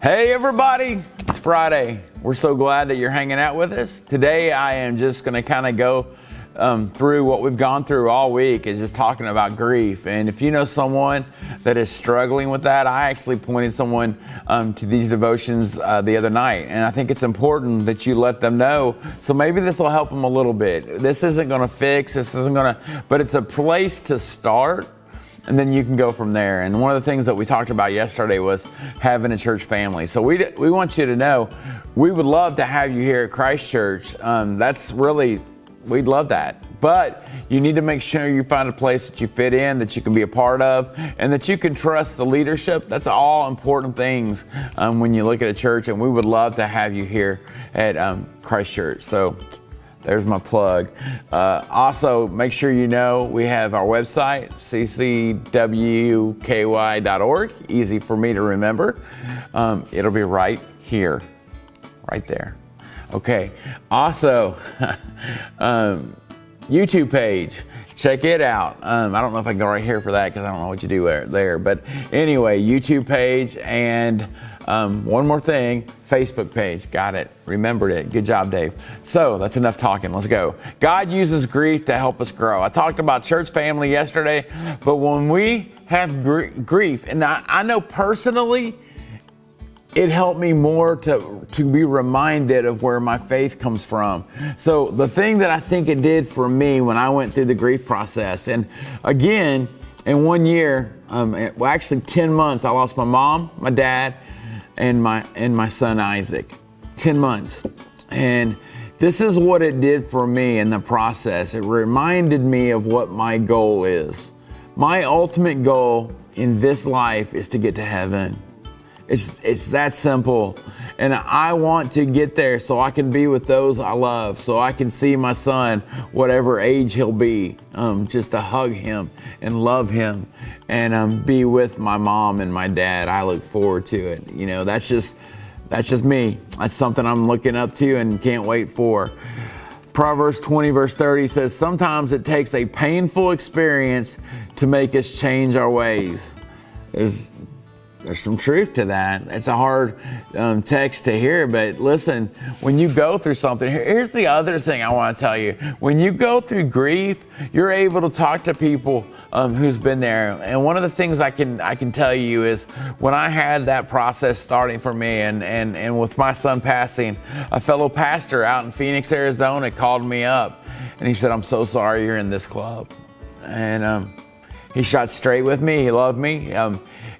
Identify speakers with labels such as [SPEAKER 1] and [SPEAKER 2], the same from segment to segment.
[SPEAKER 1] Hey everybody, it's Friday. We're so glad that you're hanging out with us. Today I am just going to kind of go through what we've gone through all week, is just talking about grief. And if you know someone that is struggling with that, I actually pointed someone to these devotions the other night. And I think it's important that you let them know. So maybe this will help them a little bit. This isn't going to fix, but it's a place to start. And then you can go from there. And one of the things that we talked about yesterday was having a church family. So we want you to know, we would love to have you here at Christ Church. We'd love that. But you need to make sure you find a place that you fit in, that you can be a part of, and that you can trust the leadership. That's all important things when you look at a church. And we would love to have you here at Christ Church. So there's my plug. Also, make sure you know we have our website, ccwky.org. Easy for me to remember. It'll be right here, right there. Okay. Also, YouTube page. Check it out. I don't know if I can go right here for that because I don't know what you do there. But anyway, YouTube page, and one more thing, Facebook page. Got it. Remembered it. Good job, Dave. So that's enough talking. Let's go. God uses grief to help us grow. I talked about church family yesterday, but when we have grief, and I know personally, it helped me more to be reminded of where my faith comes from. So the thing that I think it did for me when I went through the grief process, and again, in 1 year, actually 10 months, I lost my mom, my dad, and my son Isaac. 10 months. And this is what it did for me in the process. It reminded me of what my goal is. My ultimate goal in this life is to get to heaven. It's that simple. And I want to get there so I can be with those I love, so I can see my son, whatever age he'll be, just to hug him and love him, and be with my mom and my dad. I look forward to it. You know, that's just me. That's something I'm looking up to and can't wait for. Proverbs 20 verse 30 says, sometimes it takes a painful experience to make us change our ways. There's some truth to that. It's a hard text to hear, but listen, when you go through something, here's the other thing I want to tell you. When you go through grief, you're able to talk to people who's been there. And one of the things I can tell you is when I had that process starting for me, and with my son passing, a fellow pastor out in Phoenix, Arizona called me up and he said, I'm so sorry you're in this club. And he shot straight with me. He loved me.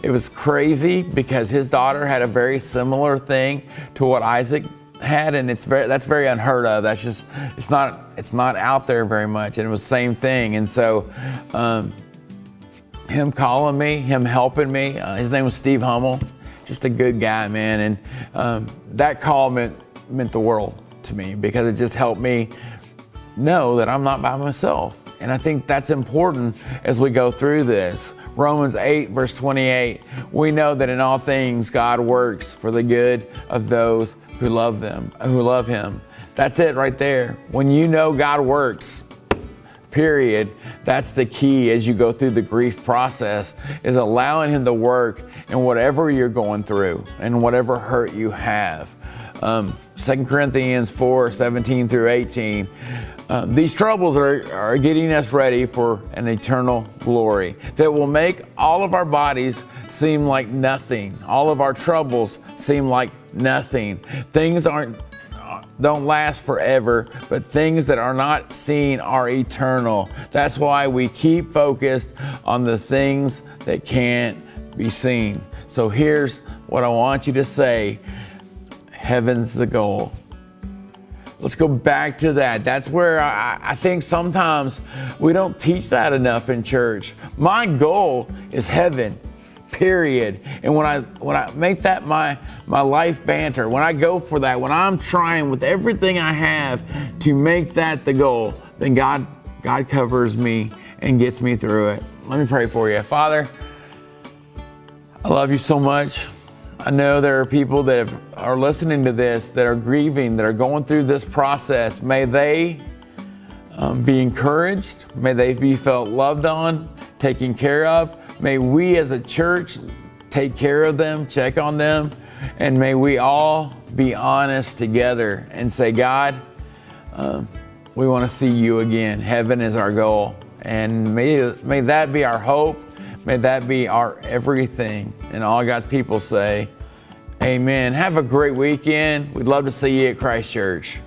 [SPEAKER 1] It was crazy because his daughter had a very similar thing to what Isaac had, and that's very unheard of. That's just it's not out there very much, and it was the same thing. And so him calling me, him helping me, his name was Steve Hummel, just a good guy, man. And that call meant the world to me because it just helped me know that I'm not by myself. And I think that's important as we go through this. Romans 8 verse 28, we know that in all things God works for the good of those who love him. That's it right there. When you know God works, period, that's the key as you go through the grief process, is allowing him to work in whatever you're going through and whatever hurt you have. 2 Corinthians 4, 17 through 18. These troubles are getting us ready for an eternal glory that will make all of our bodies seem like nothing. All of our troubles seem like nothing. Things don't last forever, but things that are not seen are eternal. That's why we keep focused on the things that can't be seen. So here's what I want you to say. Heaven's the goal. Let's go back to that. That's where I think sometimes we don't teach that enough in church. My goal is heaven, period. And when I make that my life banter, when I go for that, when I'm trying with everything I have to make that the goal, then God covers me and gets me through it. Let me pray for you. Father, I love you so much. I know there are people that are listening to this, that are grieving, that are going through this process. May they be encouraged. May they be felt loved on, taken care of. May we as a church take care of them, check on them. And may we all be honest together and say, God, we want to see you again. Heaven is our goal. And may that be our hope. May that be our everything. And all God's people say, amen. Have a great weekend. We'd love to see you at Christ Church.